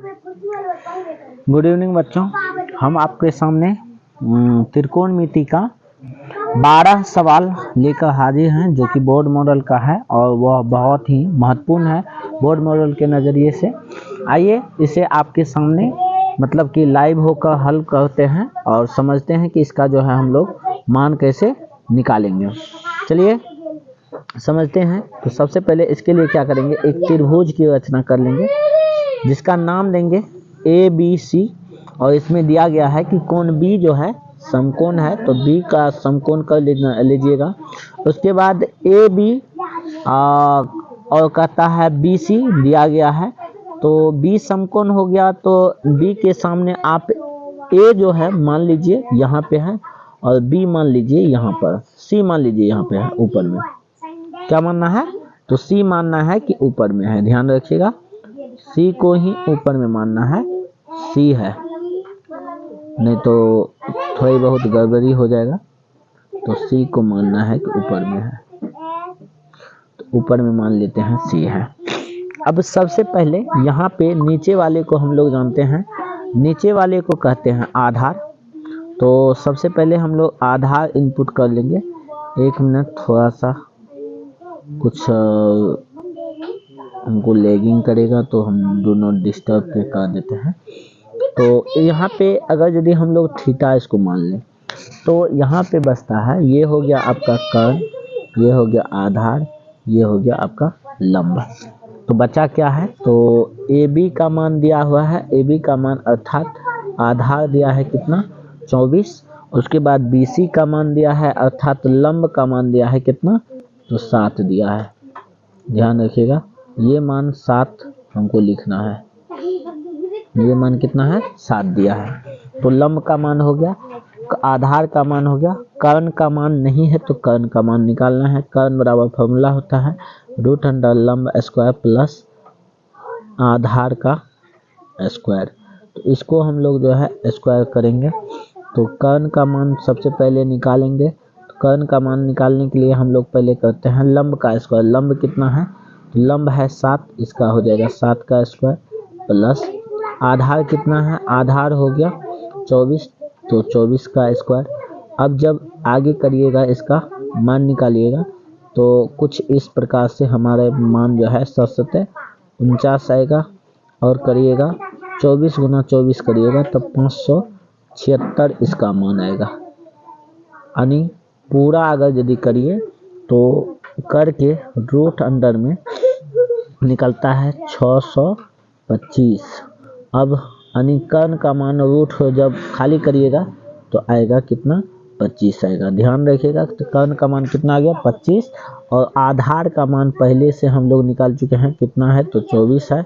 Good evening बच्चों, हम आपके सामने त्रिकोणमिति का 12 सवाल लेकर हाजिर हैं जो कि बोर्ड मॉडल का है और वह बहुत ही महत्वपूर्ण है बोर्ड मॉडल के नज़रिए से। आइए इसे आपके सामने मतलब कि लाइव होकर हल करते हैं और समझते हैं कि इसका जो है हम लोग मान कैसे निकालेंगे। चलिए समझते हैं। तो सबसे पहले इसके लिए क्या करेंगे, एक त्रिभुज की रचना कर लेंगे जिसका नाम देंगे ABC और इसमें दिया गया है कि कोण B जो है समकोण है, तो B का समकोण कर लीजिएगा। उसके बाद AB और कहता है BC दिया गया है, तो B समकोण हो गया, तो B के सामने आप A जो है मान लीजिए यहाँ पे है और B मान लीजिए यहाँ पर, C मान लीजिए यहाँ पे है ऊपर में। क्या मानना है, तो C मानना है कि ऊपर में है, ध्यान रखिएगा C को ही ऊपर में मानना है, C है, नहीं तो थोड़ी बहुत गड़बड़ी हो जाएगा। तो C को मानना है कि ऊपर में है, तो ऊपर में मान लेते हैं C है। अब सबसे पहले यहाँ पे नीचे वाले को हम लोग जानते हैं, नीचे वाले को कहते हैं आधार। तो सबसे पहले हम लोग आधार इनपुट कर लेंगे। एक मिनट, थोड़ा सा कुछ हमको लैगिंग करेगा तो हम डू नॉट डिस्टर्ब पे कर देते हैं। तो यहाँ पे अगर यदि हम लोग थीटा इसको मान लें तो यहाँ पे बचता है, ये हो गया आपका कर्ण, ये हो गया आधार, ये हो गया आपका लंब। तो बचा क्या है, तो AB का मान दिया हुआ है, AB का मान अर्थात आधार दिया है कितना 24। उसके बाद BC का मान दिया है अर्थात लंब का मान दिया है कितना, तो 7 दिया है। ध्यान रखिएगा ये मान 7 हमको लिखना है, ये मान कितना है 7 दिया है। तो लंब का मान हो गया, आधार का मान हो गया, कर्ण का मान नहीं है तो कर्ण का मान निकालना है। कर्ण बराबर फॉर्मूला होता है √अंडर लंब स्क्वायर प्लस आधार का स्क्वायर। तो इसको हम लोग जो है स्क्वायर करेंगे। तो कर्ण का मान सबसे पहले निकालेंगे। तो कर्ण का मान निकालने के लिए हम लोग पहले करते हैं लंब का स्क्वायर। लंब कितना है, तो लंब है 7, इसका हो जाएगा 7 का स्क्वायर प्लस आधार कितना है, आधार हो गया 24, तो 24 का स्क्वायर। अब जब आगे करिएगा इसका मान निकालिएगा तो कुछ इस प्रकार से हमारे मान जो है 749 आएगा और करिएगा 24 गुना 24 करिएगा तब 576 इसका मान आएगा। यानी पूरा अगर यदि करिए तो करके रूट अंडर में निकलता है 625। अब यानी कर्ण का मान रूट हो जब खाली करिएगा तो आएगा कितना 25 आएगा। ध्यान रखिएगा तो कर्ण का मान कितना आ गया 25 और आधार का मान पहले से हम लोग निकाल चुके हैं कितना है, तो 24 है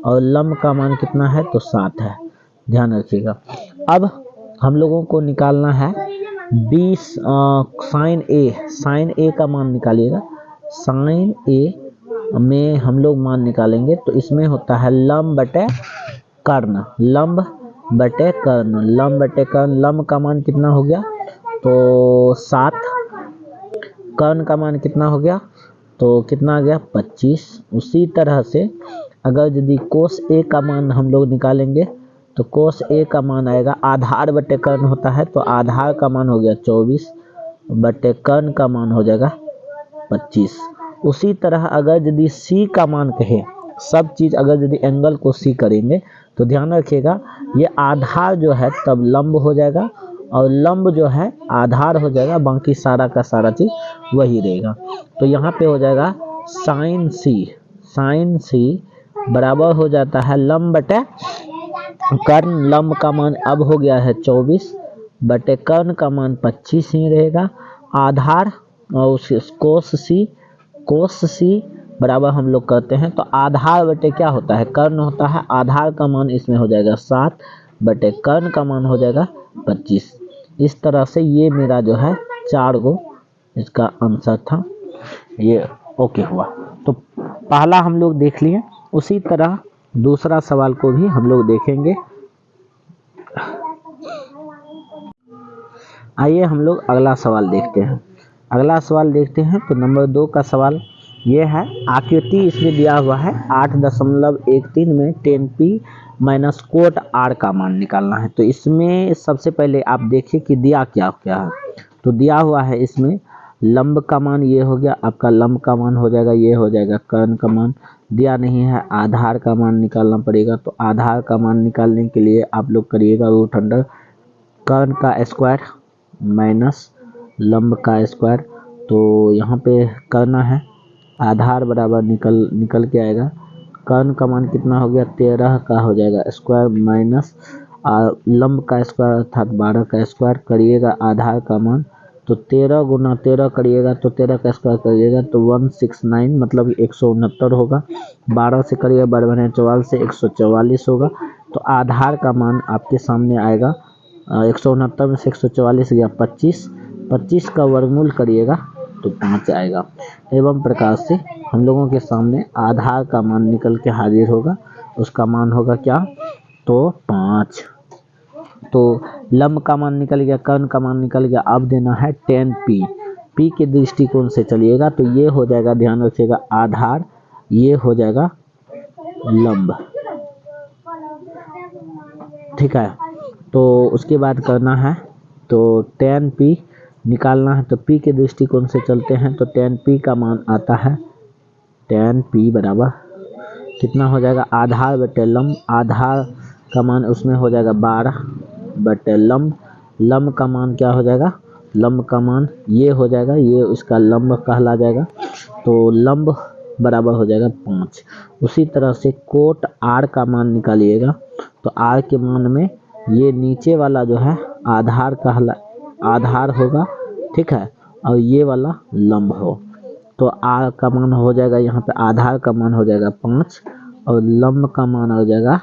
और लंब का मान कितना है, तो 7 है। ध्यान रखिएगा। अब हम लोगों को निकालना है 20 साइन A का मान निकालिएगा। साइन A में हम लोग मान निकालेंगे तो इसमें होता है लंब बटे कर्ण, लंब बटे कर्ण, लंब बटे कर्ण। लंब का मान कितना हो गया, तो 7, कर्ण का मान कितना हो गया, तो कितना आ गया 25। उसी तरह से अगर यदि कोस A का मान हम लोग निकालेंगे तो कोस A का मान आएगा, आधार बटे कर्ण होता है तो आधार का मान हो गया 24 बटे कर्ण का मान हो जाएगा 25। उसी तरह अगर यदि C का मान कहे, सब चीज़ अगर यदि एंगल को C करेंगे तो ध्यान रखिएगा ये आधार जो है तब लंब हो जाएगा और लंब जो है आधार हो जाएगा, बाकी सारा का सारा चीज़ वही रहेगा। तो यहाँ पे हो जाएगा साइन C बराबर हो जाता है लंब बटे कर्ण। लंब का मान अब हो गया है 24 बटे कर्ण का मान 25 ही रहेगा। आधार और कोस C बराबर हम लोग करते हैं तो आधार बटे क्या होता है, कर्ण होता है, आधार का मान इसमें हो जाएगा 7 बटे कर्ण का मान हो जाएगा 25। इस तरह से ये मेरा जो है 4 गो इसका आंसर था, ये ओके हुआ। तो पहला हम लोग देख लिए, उसी तरह दूसरा सवाल को भी हम लोग देखेंगे। आइए हम लोग अगला सवाल देखते हैं। अगला सवाल देखते हैं तो नंबर 2 का सवाल ये है, आकृति इसमें दिया हुआ है 8.13 में 10p माइनस कोट आर का मान निकालना है। तो इसमें सबसे पहले आप देखिए कि दिया क्या क्या है। तो दिया हुआ है इसमें लंब का मान ये हो गया, आपका लंब का मान हो जाएगा, ये हो जाएगा कर्ण का मान। दिया नहीं है, आधार का मान निकालना पड़ेगा। तो आधार का मान निकालने के लिए आप लोग करिएगा रूट अंडर कर्ण का स्क्वायर माइनस लंब का स्क्वायर। तो यहाँ पे करना है, आधार बराबर निकल के आएगा, कर्ण का मान कितना हो गया 13 का हो जाएगा स्क्वायर माइनस लंब का स्क्वायर अर्थात 12 का स्क्वायर करिएगा आधार का मान। तो 13 गुना 13 करिएगा तो 13 का स्क्वायर करिएगा तो 169 मतलब 169 होगा। 12 से करिएगा 12 44 से 144 होगा। तो आधार का मान आपके सामने आएगा 169 में से 144 गया 25, 25 का वर्गमूल करिएगा तो 5 आएगा। एवं प्रकार से हम लोगों के सामने आधार का मान निकल के हाजिर होगा, उसका मान होगा क्या तो 5। तो लंब का मान निकल गया, कर्ण का मान निकल गया। अब देना है tan p, p के दृष्टिकोण से चलिएगा तो ये हो जाएगा, ध्यान रखिएगा आधार, ये हो जाएगा लंब, ठीक है। तो उसके बाद करना है तो tan p निकालना है। तो p के दृष्टिकोण से चलते हैं तो tan p का मान आता है, tan p बराबर कितना हो जाएगा आधार बटे लंब, आधार का मान उसमें हो जाएगा 12 बटे लंब, लंब का मान क्या हो जाएगा, लंब का मान ये हो जाएगा, ये उसका लंब कहला जाएगा। तो लंब बराबर हो जाएगा 5। उसी तरह से कोट आर का मान निकालिएगा। तो आर के मान में ये नीचे वाला जो है आधार कहला आधार होगा, ठीक है, और ये वाला लंब हो। तो आर का मान हो जाएगा, यहाँ पे आधार का मान हो जाएगा 5 और लंब का मान हो जाएगा,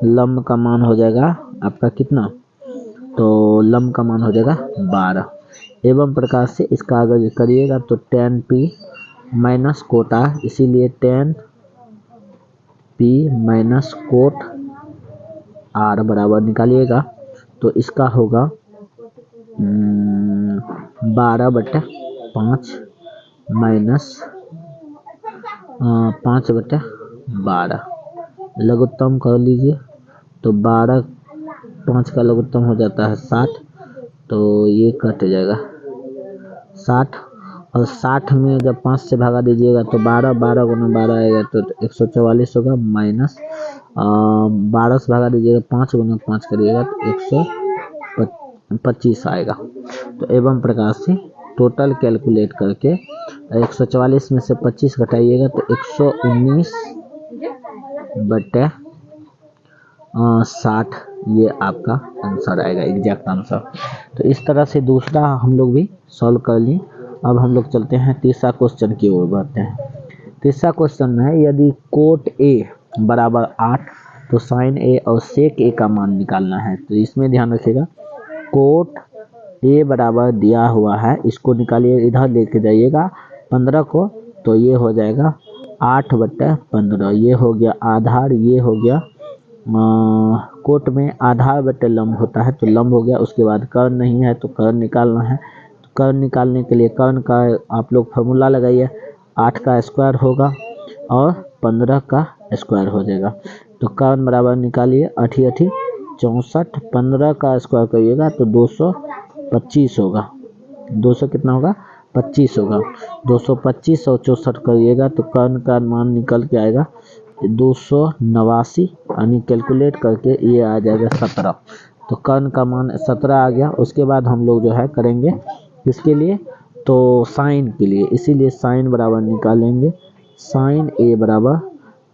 लंब का मान हो जाएगा आपका कितना, तो लंब का मान हो जाएगा 12। एवं प्रकार से इसका अगर करिएगा तो tan p minus cot R, इसीलिए tan p minus cot R बराबर निकालिएगा तो इसका होगा 12/5 माइनस 5/12 लघुत्तम कर लीजिए। तो 12 5 का लघुत्तम हो जाता है 60, तो ये कट जाएगा 60 और 60 में जब 5 से भागा दीजिएगा तो 12 12 गुना 12 आएगा तो 144 होगा माइनस 12 से भागा दीजिएगा 5 गुना 5 करिएगा तो 125 आएगा। तो एवं प्रकार से टोटल कैलकुलेट करके 144 में से 25 घटाइएगा तो 119/60 ये आपका आंसर आएगा, एग्जैक्ट आंसर। तो इस तरह से दूसरा हम लोग भी सॉल्व कर लिए। अब हम लोग चलते हैं तीसरा क्वेश्चन की ओर बढ़ते हैं। तीसरा क्वेश्चन में है यदि कोट ए बराबर 8 तो साइन ए और सेक ए का मान निकालना है। तो इसमें ध्यान रखिएगा कोट ए बराबर दिया हुआ है, इसको निकालिए, इधर लेके जाइएगा 15 को, तो ये हो जाएगा 8/15, ये हो गया आधार, ये हो गया कोट में आधार बटे लंब होता है तो लंब हो गया। उसके बाद कर्ण नहीं है तो कर्ण निकालना है। तो कर्ण निकालने के लिए कर्ण का आप लोग फार्मूला लगाइए, 8 का स्क्वायर होगा और 15 का स्क्वायर हो जाएगा। तो कर्ण बराबर निकालिए 8 8 64, 15 का स्क्वायर करिएगा तो 225 होगा, 200 कितना होगा 25 होगा, 225 और 64 करिएगा तो कर्ण का मान निकल के आएगा 289, यानी कैलकुलेट करके ये आ जाएगा 17। तो कर्ण का मान 17 आ गया। उसके बाद हम लोग जो है करेंगे किसके लिए, तो साइन के लिए, इसीलिए साइन बराबर निकालेंगे, साइन ए बराबर,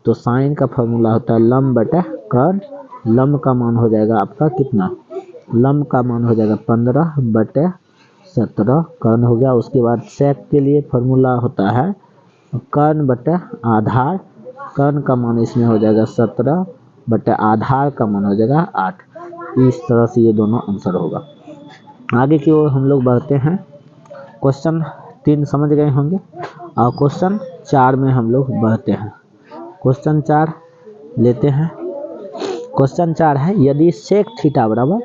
तो साइन का फॉर्मूला होता है लंब बटे कर्ण, लंब का मान हो जाएगा आपका कितना, लंब का मान हो जाएगा 15/17, कर्ण हो गया। उसके बाद सेक के लिए फॉर्मूला होता है कर्ण बटे आधार, कर्ण का मान इसमें हो जाएगा 17 बटे आधार का मान हो जाएगा 8। इस तरह से ये दोनों आंसर होगा। आगे की ओर हम लोग बढ़ते हैं। क्वेश्चन 3 समझ गए होंगे और क्वेश्चन 4 में हम लोग बढ़ते हैं। क्वेश्चन 4 लेते हैं। क्वेश्चन 4 है यदि सेक थीटा बराबर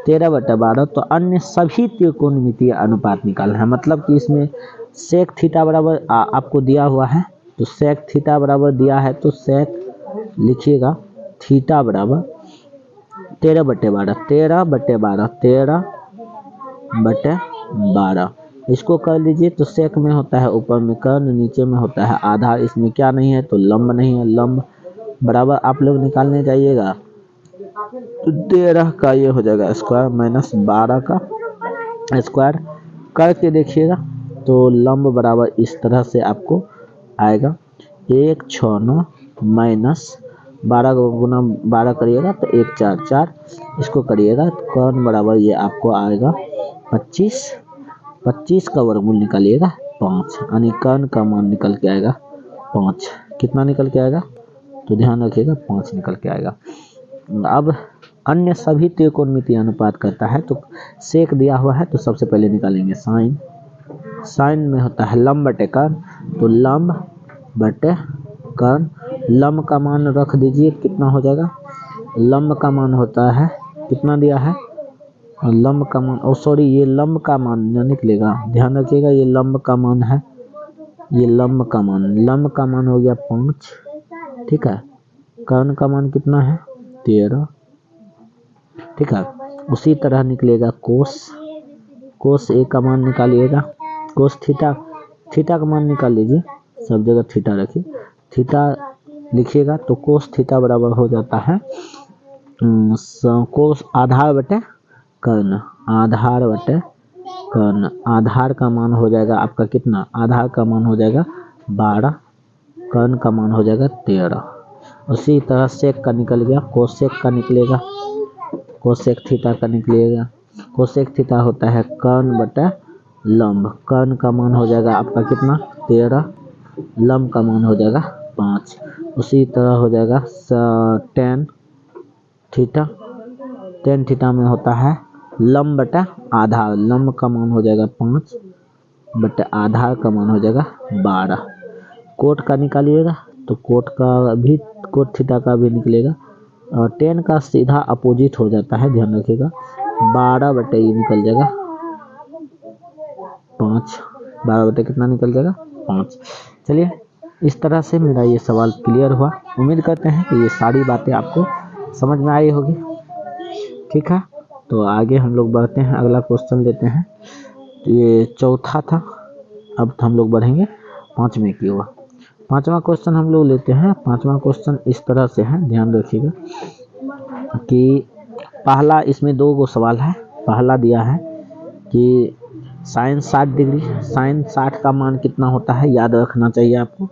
13/12 तो अन्य सभी त्रिकोणमितीय अनुपात निकालना है। मतलब कि इसमें सेक थीटा बराबर आपको दिया हुआ है, तो सेक थीटा बराबर दिया है तो सेक लिखिएगा थीटा बराबर 13/12, 13/12, 13/12। इसको कर लीजिए तो सेक में होता है ऊपर में कर्ण, नीचे में होता है आधार। इसमें क्या नहीं है तो लंब नहीं है। लंब बराबर आप लोग निकालने जाइएगा तो 13 का ये हो जाएगा स्क्वायर माइनस 12 का स्क्वायर करके देखिएगा तो लंब बराबर इस तरह से आपको आएगा 169 माइनस 12 को गुना 12 करिएगा तो 144, इसको करिएगा तो कर्ण बराबर ये आपको आएगा 25, 25 का वर्गमूल निकालिएगा 5, यानी कर्ण का मान निकल के आएगा 5। कितना निकल के आएगा तो ध्यान रखिएगा 5 निकल के आएगा। अब अन्य सभी त्रिकोणमितीय अनुपात करता है तो सेक दिया हुआ है तो सबसे पहले निकालेंगे साइन। साइन में होता है लंब बटे कर्ण, तो लंब बटे कर्ण। लंब का मान रख दीजिए, कितना हो जाएगा, लंब का मान होता है कितना दिया है, लंब का मान सॉरी ये लंब का मान न निकलेगा, ध्यान रखिएगा ये लंब का मान है, ये लंब का मान हो गया 5, ठीक है। कर्ण का मान कितना है 13, ठीक है। उसी तरह निकलेगा कोस ए का मान निकालिएगा, कोस थीटा का मान निकाल लीजिए, सब जगह थीटा रखिए, थीटा लिखिएगा तो कोस थीटा बराबर हो जाता है कोस आधार बटे कर्ण, आधार बटे कर्ण। आधार का मान हो जाएगा आपका कितना, आधार का मान हो जाएगा 12, कर्ण का मान हो जाएगा 13। उसी तरह सेक का निकल गया, कोसेक का निकलेगा, कोसेक थीटा का निकलेगा। कोसेक थीटा होता है कर्ण बटा लंब, कर्ण का मान हो जाएगा आपका कितना 13, लंब का मान हो जाएगा 5। उसी तरह हो जाएगा टेन थीटा में होता है लंब बटा आधार, लंब का मान हो जाएगा 5 बटा आधार का मान हो जाएगा 12। कोट का निकालिएगा तो कोट थीटा का भी निकलेगा, और टेन का सीधा अपोजिट हो जाता है, ध्यान रखिएगा 12 बटे ये निकल जाएगा 5, 12 बटे कितना निकल जाएगा 5। चलिए इस तरह से मेरा ये सवाल क्लियर हुआ। उम्मीद करते हैं कि ये सारी बातें आपको समझ में आई होगी, ठीक है। तो आगे हम लोग बढ़ते हैं, अगला क्वेश्चन लेते हैं। ये चौथा था, अब हम लोग बढ़ेंगे 5वें की ओर। 5वां क्वेश्चन हम लोग लेते हैं। 5वां क्वेश्चन इस तरह से है, ध्यान रखिएगा कि पहला इसमें 2 गो सवाल है। पहला दिया है कि साइन 60 डिग्री, साइन 60 का मान कितना होता है याद रखना चाहिए आपको।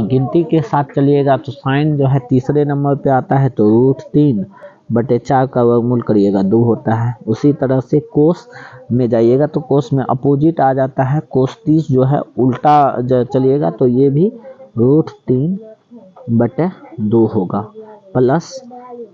गिनती के साथ चलिएगा तो साइन जो है तीसरे नंबर पे आता है तो √3/4 का वर्गमूल करिएगा 2 होता है। उसी तरह से कोस में जाइएगा तो कोस में अपोजिट आ जाता है, कोस 30 जो है उल्टा चलिएगा तो ये भी √3/2 होगा, प्लस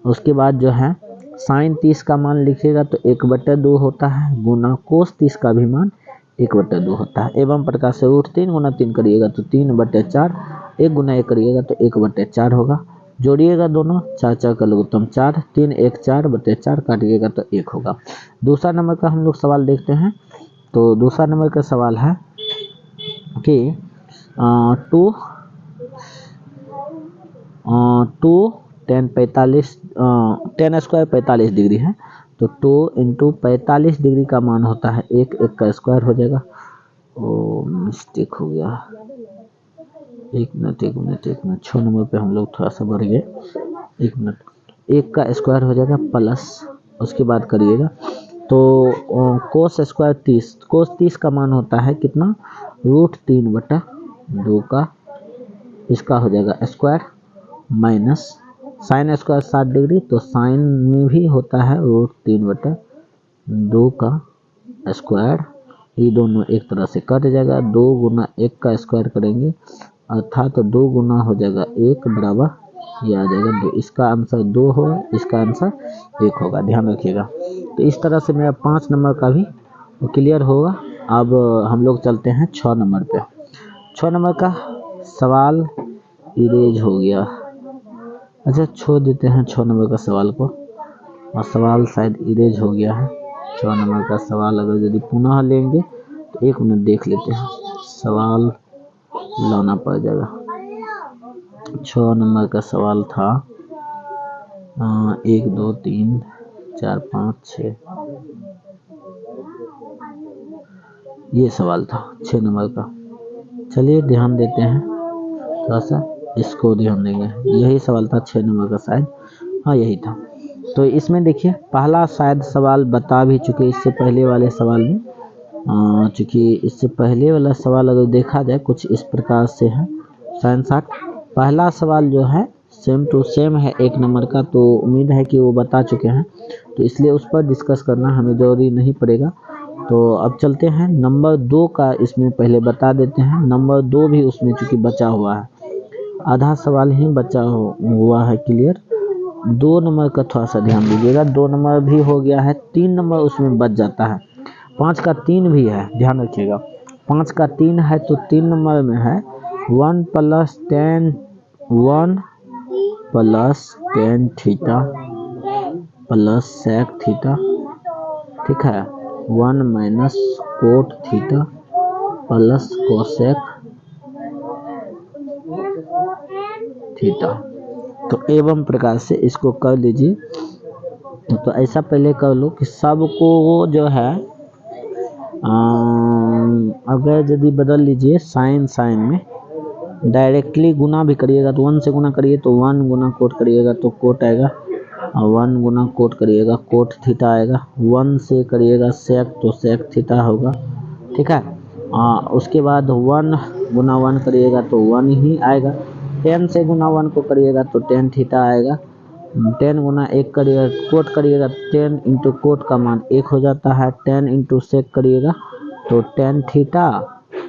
उसके बाद जो है साइन 30 का मान लिखिएगा तो 1/2 होता है, गुना कोस 30 का भी मान 1/2 होता है। एवं प्रकार से √3 गुना 3 करिएगा तो 3/4, 1 गुना 1 करिएगा तो 1/4 होगा। जोड़िएगा दोनों, 4 का लघुत्तम 4, 3 1 4/4 काटिएगा तो 1 होगा। दूसरा नंबर का हम लोग सवाल देखते हैं। तो दूसरा नंबर का सवाल है कि 10 स्क्वायर 45 डिग्री है, तो 2 × 45 डिग्री का मान होता है 1 का स्क्वायर हो जाएगा। मिस्टेक हो गया, एक मिनट 6 नंबर पे हम लोग थोड़ा सा बढ़ गए, 1 मिनट। 1 का स्क्वायर हो जाएगा प्लस उसके बाद करिएगा तो कोस स्क्वायर 30, कोस 30 का मान होता है कितना √3/2 का, इसका हो जाएगा square, minus sine square 60 degree, तो साइन में भी होता है √3/2 का स्क्वायर। ये दोनों एक तरह से कट जाएगा, 2 गुना 1 का स्क्वायर करेंगे अर्थात तो 2 गुना हो जाएगा 1 बराबर ये आ जाएगा 2। इसका आंसर 2 होगा, इसका आंसर 1 होगा, ध्यान रखिएगा। तो इस तरह से मेरा 5 नंबर का भी क्लियर होगा। अब हम लोग चलते हैं 6 नंबर पे। 6 नंबर का सवाल इरेज हो गया, अच्छा छोड़ देते हैं 6 नंबर का सवाल को, और सवाल शायद इरेज हो गया है। 6 नंबर का सवाल अगर यदि पुनः लेंगे तो 1 मिनट देख लेते हैं, सवाल लाना पड़ जाएगा। 6 नंबर का सवाल था 1 2 3 4 5 6, ये सवाल था 6 नंबर का। चलिए ध्यान देते हैं थोड़ा सा, इसको ध्यान देंगे। यही सवाल था 6 नंबर का शायद, हाँ यही था। तो इसमें देखिए पहला शायद सवाल बता भी चुके इससे पहले वाले सवाल में, चूँकि इससे पहले वाला सवाल अगर देखा जाए कुछ इस प्रकार से है। साइंस आर्ट पहला सवाल जो है सेम टू सेम है 1 नंबर का, तो उम्मीद है कि वो बता चुके हैं, तो इसलिए उस पर डिस्कस करना हमें ज़रूरी नहीं पड़ेगा। तो अब चलते हैं नंबर 2 का, इसमें पहले बता देते हैं। नंबर 2 भी उसमें चूँकि बचा हुआ है, आधा सवाल ही बचा हुआ है क्लियर। 2 नंबर का थोड़ा सा ध्यान दीजिएगा, 2 नंबर भी हो गया है, 3 नंबर उसमें बच जाता है। 5 का 3 भी है, ध्यान रखिएगा। 5 का 3 है तो 3 नंबर में है 1 + 10 1 + tan थीटा + sec थीटा, ठीक है, 1 - cot थीटा + cosec थीटा। तो एवं प्रकार से इसको कर लीजिए। तो ऐसा पहले कर लो कि सबको जो है अगर यदि बदल लीजिए साइन में डायरेक्टली गुना भी करिएगा तो 1 से गुना करिए तो 1 गुना कोट करिएगा तो कोट आएगा, और 1 गुना कोट करिएगा कोट थीटा आएगा, 1 से करिएगा सेक तो सेक थीटा होगा, ठीक है। उसके बाद 1 गुना 1 करिएगा तो 1 ही आएगा, 10 से गुना 1 को करिएगा तो 10 थीटा आएगा, 10 गुना 1 करिएगा कोट करिएगा 10 इंटू कोट का मान 1 हो जाता है, 10 इंटू सेक करिएगा तो 10 थीटा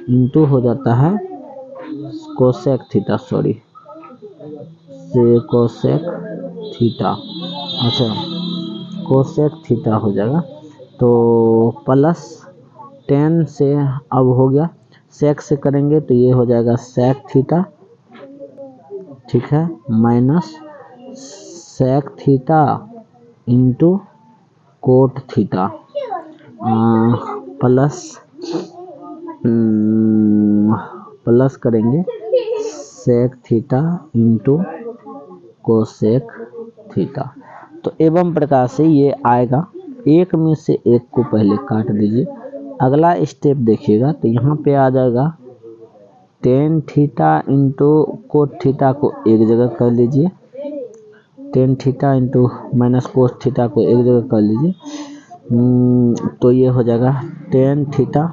इंटू हो जाता है कोसेक थीटा, सॉरी से कोसेक थीटा, अच्छा कोसेक थीटा हो जाएगा। तो प्लस 10 से अब हो गया सेक से करेंगे तो ये हो जाएगा सेक थीटा, ठीक है, minus sec theta into cot theta plus करेंगे sec theta into cosec theta. तो एवं प्रकार से ये आएगा, एक में से एक को पहले काट दीजिए। अगला स्टेप देखिएगा तो यहाँ पे आ जाएगा ten theta into cot theta को एक जगह कर लीजिए, ten theta into minus cos theta को एक जगह कर लीजिए, तो ये हो जाएगा tan theta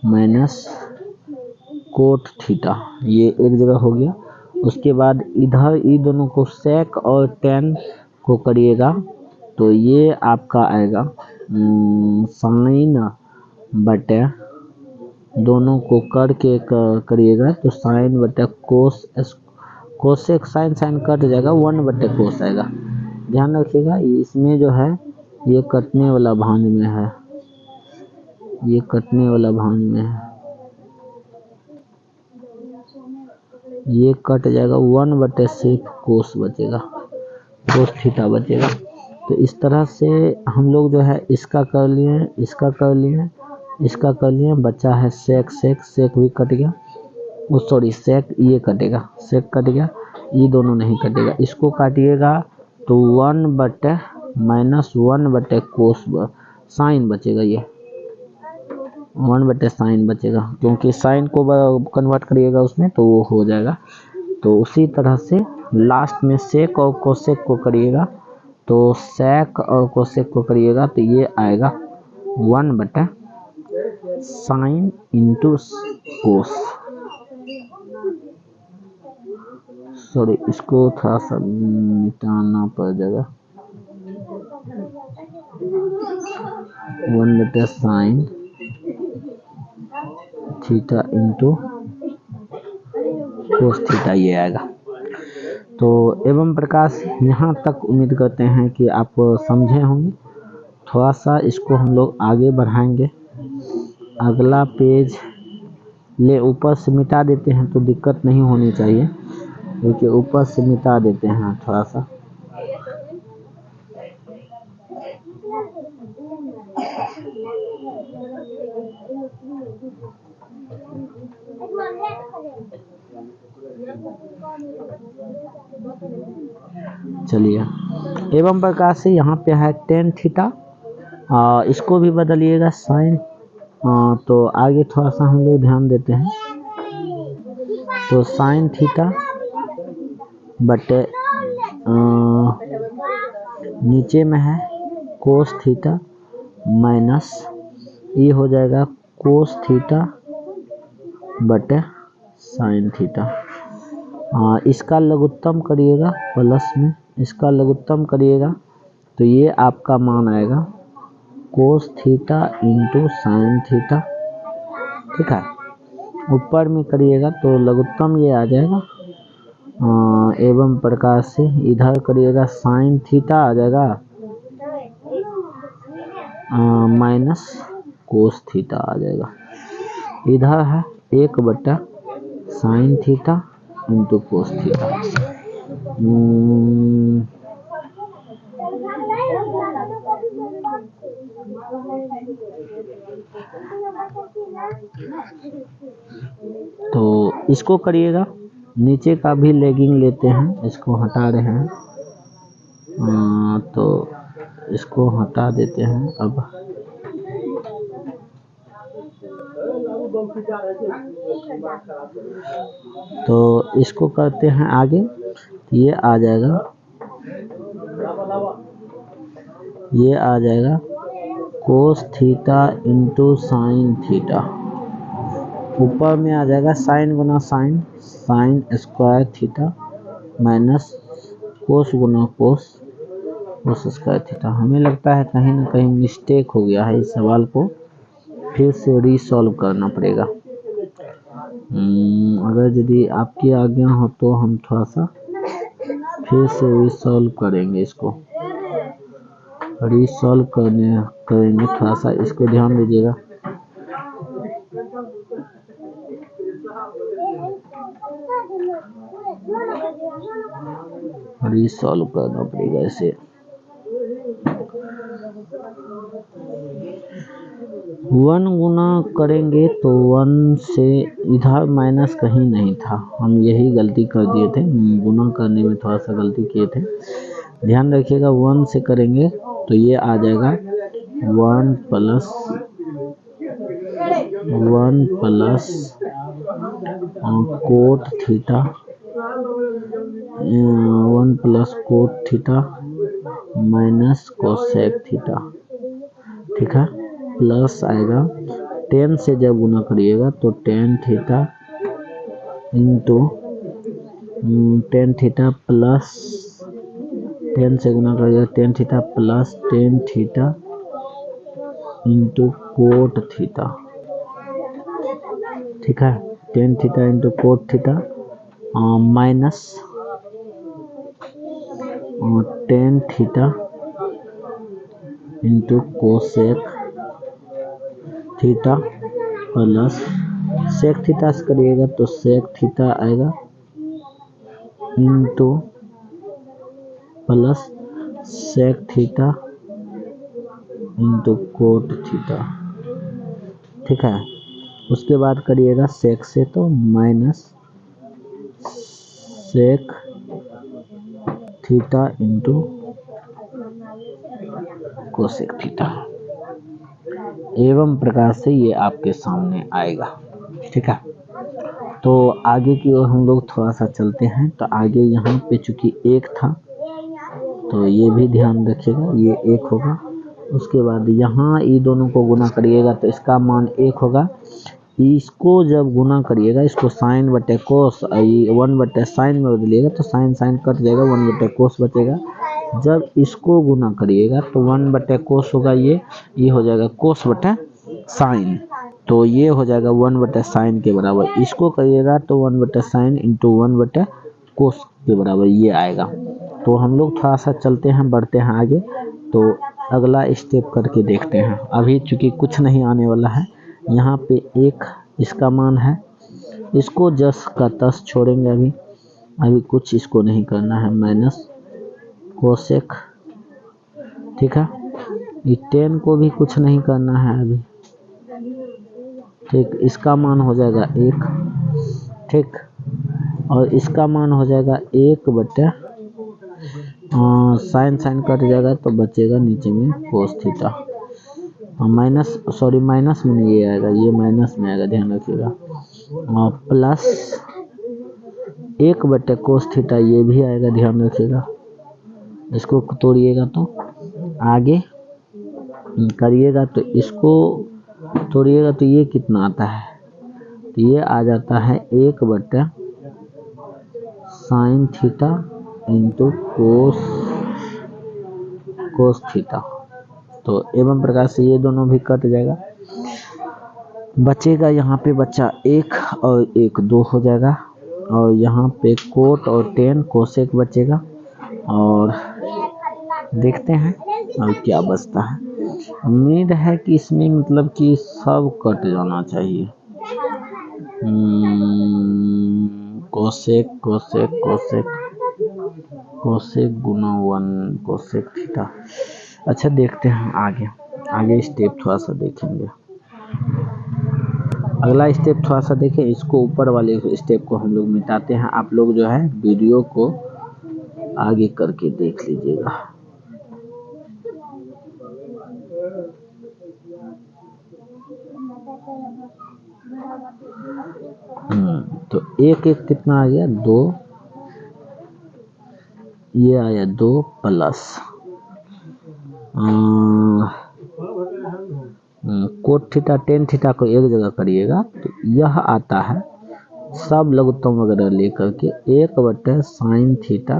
minus cot theta, ये एक जगह हो गया। उसके बाद इधर ये दोनों को सेक और टेन को करिएगा तो ये आपका आएगा साइन बटे, दोनों को करके करिएगा तो साइन बटे कोस, कोसेक साइन कट जाएगा, 1 बटे कोस आएगा। ध्यान रखिएगा इसमें जो है ये कटने वाला भांज में है, ये कटने वाला भांज में है, ये कट जाएगा, 1 बटे सिर्फ कोस बचेगा, कोस थीटा बचेगा। तो इस तरह से हम लोग जो है इसका कर लिए, इसका कर लिए, इसका कर लिए, बचा है सेक, सेक भी कट गया, वो सॉरी सेक ये कटेगा, सेक कट गया, ये दोनों नहीं कटेगा, इसको काटिएगा तो 1 बटे माइनस 1 बटे कोस साइन बचेगा, ये 1 बटे साइन बचेगा, क्योंकि साइन को कन्वर्ट करिएगा उसमें तो वो हो जाएगा। तो उसी तरह से लास्ट में सेक और कोसेक को करिएगा तो सेक और कोसेक को करिएगा तो ये आएगा 1 बटे साइन इंटू कोस, सॉरी इसको थोड़ा सा मिटाना पड़ जाएगा, 1 बटे sine theta into cos theta, ये आएगा। तो एवं प्रकार यहाँ तक उम्मीद करते हैं कि आप समझे होंगे। थोड़ा सा इसको हम लोग आगे बढ़ाएंगे, अगला पेज ले ऊपर से मिटा देते हैं तो दिक्कत नहीं होनी चाहिए, क्योंकि ऊपर से मिटा देते हैं थोड़ा सा। चलिए, एवं प्रकार से यहाँ पे है टेन थीटा, इसको भी बदलिएगा साइन। तो आगे थोड़ा सा हम लोग ध्यान देते हैं, तो साइन थीटा बटे नीचे में है कोस थीटा माइनस ये हो जाएगा कोस थीटा बटे साइन थीटा। इसका लघुत्तम करिएगा प्लस में, इसका लघुत्तम करिएगा तो ये आपका मान आएगा कोस थीटा इंटू साइन थीटा। ठीक है, ऊपर में करिएगा तो लघुत्तम ये आ जाएगा। एवं प्रकार से इधर करिएगा साइन थीटा आ जाएगा माइनस कोस थीटा आ जाएगा। इधर है 1 बटा sine theta into cos theta. तो इसको करिएगा, नीचे का भी लेगिंग लेते हैं, इसको हटा रहे हैं। तो इसको हटा देते हैं। अब तो इसको करते हैं आगे, ये आ जाएगा, ये आ जाएगा cos theta into sine theta. ऊपर में आ जाएगा साइन गुना sine, sine square theta minus cos गुना कोस, कोस स्क्वायर थीटा। हमें लगता है कहीं ना कहीं मिस्टेक हो गया है, इस सवाल को फिर से रीसॉल्व करना पड़ेगा। अगर यदि आपकी आज्ञा हो तो हम थोड़ा सा फिर से रीसॉल्व करेंगे, इसको रीसॉल्व करेंगे थोड़ा सा, इसको ध्यान दीजिएगा। रीसॉल्व करना पड़ेगा इसे। 1 गुना करेंगे तो 1 से इधर माइनस कहीं नहीं था, हम यही गलती कर दिए थे, गुना करने में थोड़ा सा गलती किए थे। ध्यान रखिएगा 1 से करेंगे तो ये आ जाएगा 1 plus cot theta, 1 plus coat theta minus cosec theta. ठीक है, प्लस आएगा 10 से जब गुना करिएगा तो tan theta into tan theta plus 10 से गुना करिएगा tan theta plus tan theta into cot theta. ठीक है, tan theta into cot theta minus tan theta into cosec theta plus sec theta से करिएगा तो सेक थीटा आएगा into plus sec theta into cot theta. ठीक है, उसके बाद करिएगा सेक से तो minus sec theta into cosec theta. एवं प्रकार से ये आपके सामने आएगा। ठीक है, तो आगे की ओर हम लोग थोड़ा सा चलते हैं। तो आगे यहाँ पे चूंकि 1 था तो ये भी ध्यान रखिएगा, ये 1 होगा। उसके बाद यहाँ ये दोनों को गुना करिएगा तो इसका मान 1 होगा। इसको जब गुना करिएगा, इसको साइन बटे कोस 1 बटे साइन में बदलिएगा तो साइन साइन कट जाएगा, 1 बटे कोस बचेगा। जब इसको गुना करिएगा तो 1 बटे कोस होगा, ये हो जाएगा कोस बटे साइन, तो ये हो जाएगा 1 बटे साइन के बराबर। इसको करिएगा तो 1 बटे साइन इंटू 1 बटे कोस के बराबर ये आएगा। तो हम लोग थोड़ा सा चलते हैं, बढ़ते हैं आगे। तो अगला स्टेप करके देखते हैं। अभी चूंकि कुछ नहीं आने वाला है, यहाँ पे 1 इसका मान है, इसको जस का तस छोड़ेंगे। अभी कुछ इसको नहीं करना है, माइनस कोसेक। ठीक है, ये 10 को भी कुछ नहीं करना है अभी। ठीक, इसका मान हो जाएगा 1। ठीक, और इसका मान हो जाएगा 1 बटे साइन साइन कट जाएगा तो बचेगा नीचे में कोस थीटा, माइनस माइनस में नहीं ये आएगा, ये माइनस में आएगा, ध्यान रखिएगा। प्लस 1 कोस थीटा ये भी आएगा, ध्यान रखिएगा। इसको तोड़िएगा तो आगे करिएगा तो इसको तोड़िएगा तो ये कितना आता है, तो ये आ जाता है 1 sine theta into cos theta. तो एवं प्रकार से ये दोनों भी कट जाएगा, बचेगा यहाँ पे बच्चा 1 और 1 2 हो जाएगा, और यहाँ पे कोट और टेन कोसेक बचेगा। और देखते हैं और क्या बचता है। उम्मीद है कि इसमें मतलब कि सब कट जाना चाहिए। कोसेक कोसेक कोसेक कोसेक गुना 1 कोसेक थीटा। अच्छा देखते हैं आगे स्टेप थोड़ा सा देखेंगे। अगला स्टेप थोड़ा सा देखें, इसको ऊपर वाले स्टेप को हम लोग मिटाते हैं। आप लोग जो है वीडियो को आगे करके देख लीजिएगा। तो 1 1 कितना आ गया 2, ये आया 2 plus cot theta tan theta को एक जगह करिएगा तो यह आता है सब लघुत्तम वगैरह लेकर के 1 sine theta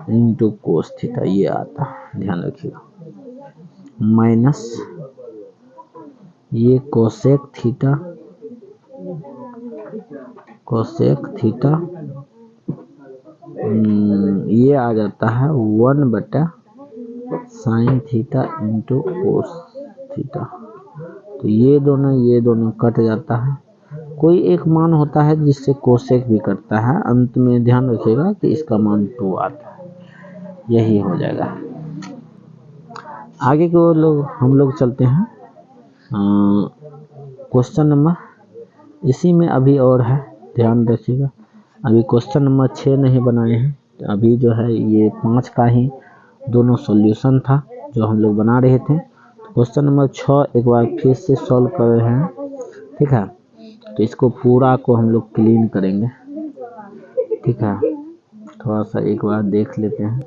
into cos theta, ये आता है, ध्यान रखिएगा। माइनस ये कोसेक थीटा ये आ जाता है 1 sine theta into cos theta. तो ये दोनों कट जाता है। कोई एक मान होता है जिससे कोसेक भी कटता है, अंत में ध्यान रखिएगा कि इसका मान 2 आता है, यही हो जाएगा। आगे को हम लोग चलते हैं क्वेश्चन नंबर, इसी में अभी और है, ध्यान रखिएगा। अभी क्वेश्चन नंबर 6 नहीं बनाए हैं, अभी जो है ये 5 का ही दोनों सॉल्यूशन था जो हम लोग बना रहे थे। क्वेश्चन नंबर 6 एक बार फिर से सॉल्व कर रहे हैं, ठीक है। तो इसको पूरा को हम लोग क्लीन करेंगे, ठीक है। थोड़ा सा एक बार देख लेते हैं।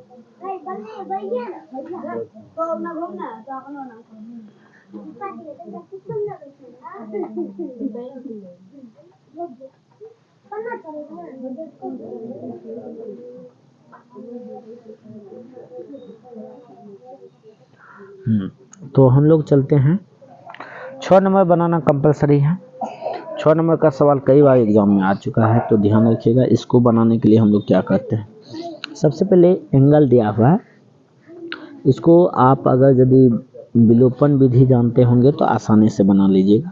तो हम लोग चलते हैं 6 नंबर बनाना कंपलसरी है। 6 नंबर का सवाल कई बार एग्जाम में आ चुका है, तो ध्यान रखिएगा। इसको बनाने के लिए हम लोग क्या करते हैं, सबसे पहले एंगल दिया हुआ है, इसको आप अगर यदि विलोपन विधि जानते होंगे तो आसानी से बना लीजिएगा।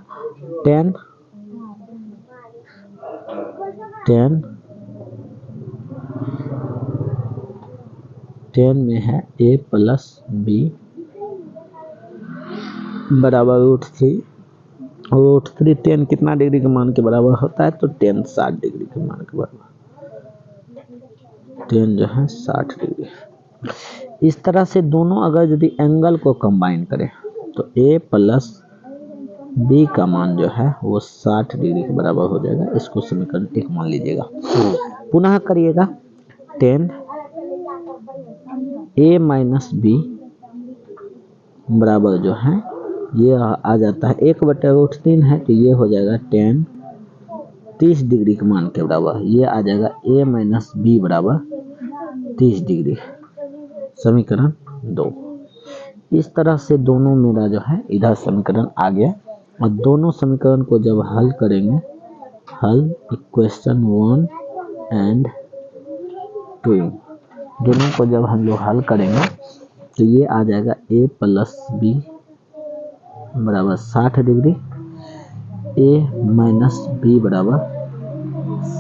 टेन में है a प्लस बी बराबर √3, और √3 टेन कितना डिग्री के मान के बराबर होता है, तो टेन 60 डिग्री के मान के बराबर, टेन जो है 60 डिग्री। इस तरह से दोनों अगर यदि एंगल को कंबाइन करें तो a प्लस बी का मान जो है वो 60 डिग्री के बराबर हो जाएगा। इसको समीकरण 1 मान लीजिएगा। पुनः करिएगा, 10 a माइनस बी बराबर जो है ये आ जाता है 1/√3 है, तो ये हो जाएगा 10 30 डिग्री के मान के बराबर, ये आ जाएगा a माइनस बी बराबर 30 डिग्री। समीकरण 2। इस तरह से दोनों मेरा जो है इधर समीकरण आ गया, और दोनों समीकरण को जब हल करेंगे, हल इक्वेशन 1 एंड 2 दोनों को जब हम लोग हल करेंगे तो ये आ जाएगा a प्लस बी बराबर 60 डिग्री, a माइनस बी बराबर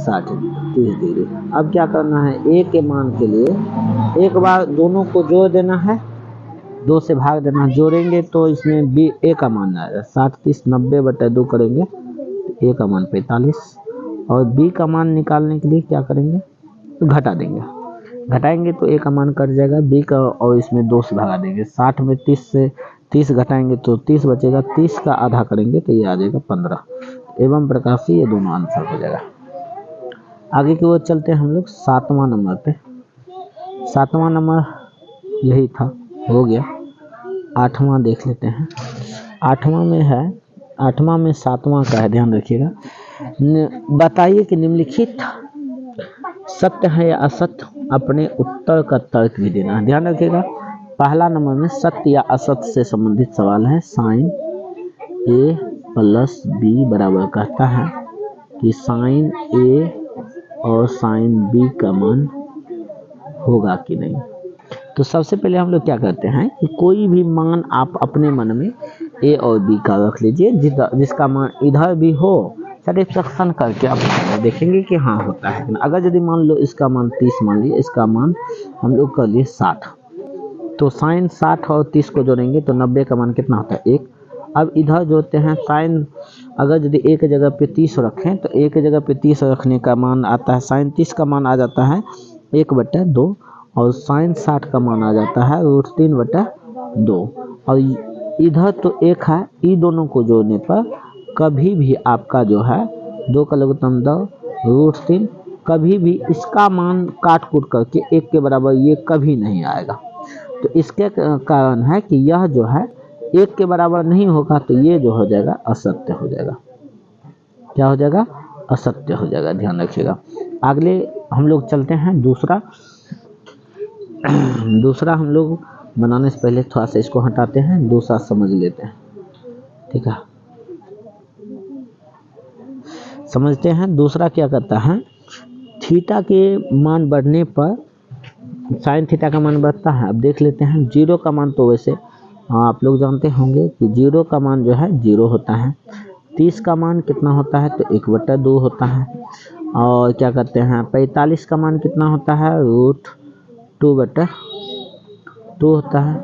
30 डिग्री। अब क्या करना है, a के मान के लिए एक बार दोनों को जोड़ देना है, 2 से भाग देना, जोड़ेंगे तो इसमें b a का मान आएगा 60 30 90/2 करेंगे तो a का मान 45, और b का मान निकालने के लिए क्या करेंगे तो घटा देंगे, घटाएंगे तो ए का मान कट जाएगा, बी का और इसमें 2 से भगा देंगे। 60 में 30 घटाएंगे तो 30 बचेगा, 30 का आधा करेंगे तो ये आ जाएगा 15। एवं प्रकार से ये दोनों आंसर हो जाएगा। आगे की ओर चलते हैं हम लोग 7वां नंबर पे। 7वां नंबर यही था, हो गया। 8वां देख लेते हैं। 8वां में है, 8वां में 7वां का है, ध्यान रखिएगा। बताइए कि निम्नलिखित सत्य है या असत्य, अपने उत्तर का तर्क भी देना है। ध्यान रखिएगा, पहला नंबर में सत्य या असत्य से संबंधित सवाल है। साइन ए प्लस बी बराबर कहता है कि साइन ए और साइन बी का मान होगा कि नहीं। तो सबसे पहले हम लोग क्या करते हैं कि कोई भी मान आप अपने मन में ए और बी का रख लीजिए, जिसका मान इधर भी हो, सैटिस्फैक्शन करके आप देखेंगे कि हाँ होता है। अगर यदि मान लो इसका मान 30 मान लिए, इसका मान हम लोग कर लिए 60, तो साइन 60 और 30 को जोड़ेंगे तो 90 का मान कितना होता है 1। अब इधर जोड़ते हैं साइन, अगर यदि एक जगह पे 30 रखें तो एक जगह पे 30 रखने का मान आता है, साइन 30 का मान आ जाता है 1/2 और साइन 60 का मान आ जाता है √3/2। और इधर तो 1 है, इन दोनों को जोड़ने पर कभी भी आपका जो है 2 का लघुत्तम 2 √3, कभी भी इसका मान काट कूट करके 1 के बराबर ये कभी नहीं आएगा। तो इसके कारण है कि यह जो है 1 के बराबर नहीं होगा, तो ये जो हो जाएगा असत्य हो जाएगा। क्या हो जाएगा? असत्य हो जाएगा। ध्यान रखिएगा। अगले हम लोग चलते हैं दूसरा। दूसरा हम लोग बनाने से पहले थोड़ा सा इसको हटाते हैं, दूसरा समझ लेते हैं, ठीक है। समझते हैं दूसरा क्या करता है, थीटा के मान बढ़ने पर साइन थीटा का मान बढ़ता है। अब देख लेते हैं, 0 का मान तो वैसे आप लोग जानते होंगे कि 0 का मान जो है 0 होता है। 30 का मान कितना होता है तो 1/2 होता है। और क्या कहते हैं 45 का मान कितना होता है √2/2 होता है,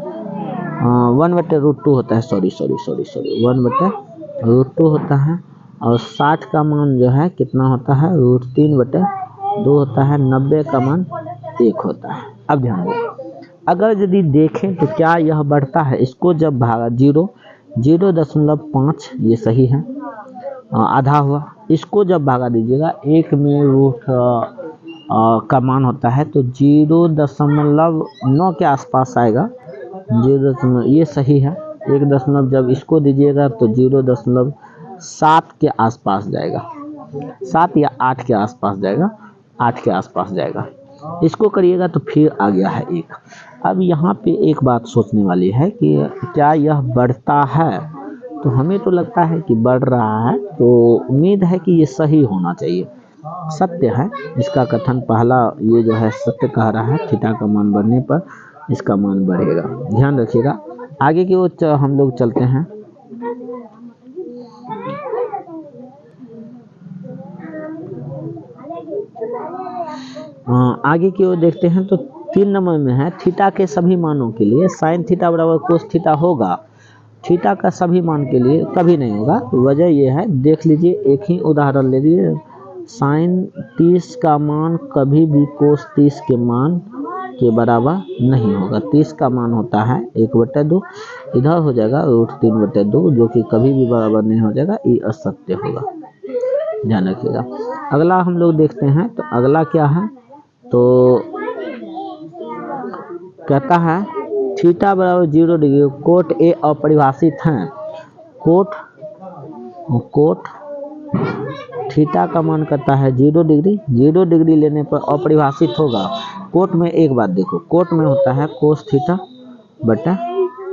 1/√2 होता है, सॉरी 1/√2 होता है। और 60 का मान जो है कितना होता है √3/2 होता है। 90 का मान 1 होता है। अब ध्यान दो, अगर यदि देखें तो क्या यह बढ़ता है, इसको जब भागा 0.5 ये सही है, आधा हुआ। इसको जब भागा दीजिएगा 1 में रूट का मान होता है तो 0.9 के आसपास आएगा, 0. ये सही है। 1 जब इसको दीजिएगा तो 0.7 के आसपास जाएगा, 7 या 8 के आसपास जाएगा, 8 के आसपास जाएगा। इसको करिएगा तो फिर आ गया है 1। अब यहाँ पे एक बात सोचने वाली है कि क्या यह बढ़ता है, तो हमें तो लगता है कि बढ़ रहा है, तो उम्मीद है कि ये सही होना चाहिए, सत्य है इसका कथन। पहला ये जो है सत्य कह रहा है, थीटा का मान बढ़ने पर इसका मान बढ़ेगा। ध्यान रखिएगा। आगे की ओर हम लोग चलते हैं। आगे की ओर देखते हैं तो 3 नंबर में है, थीटा के सभी मानों के लिए साइन थीटा बराबर कोस थीटा होगा। थीटा का सभी मान के लिए कभी नहीं होगा। वजह यह है, देख लीजिए, एक ही उदाहरण ले लीजिए, साइन 30 का मान कभी भी कोस 30 के मान के बराबर नहीं होगा। 30 का मान होता है 1/2, इधर हो जाएगा √3/2, जो कि कभी भी बराबर नहीं हो जाएगा, ये असत्य होगा। ध्यान रखिएगा। अगला हम लोग देखते हैं, तो अगला क्या है, तो कहता है थीटा बराबर 0 डिग्री, कोट ए अपरिभाषित है। कोट थीटा का मान करता है 0 डिग्री, 0 डिग्री लेने पर अपरिभाषित होगा। कोट में एक बात देखो, कोट में होता है कोस थीटा बटा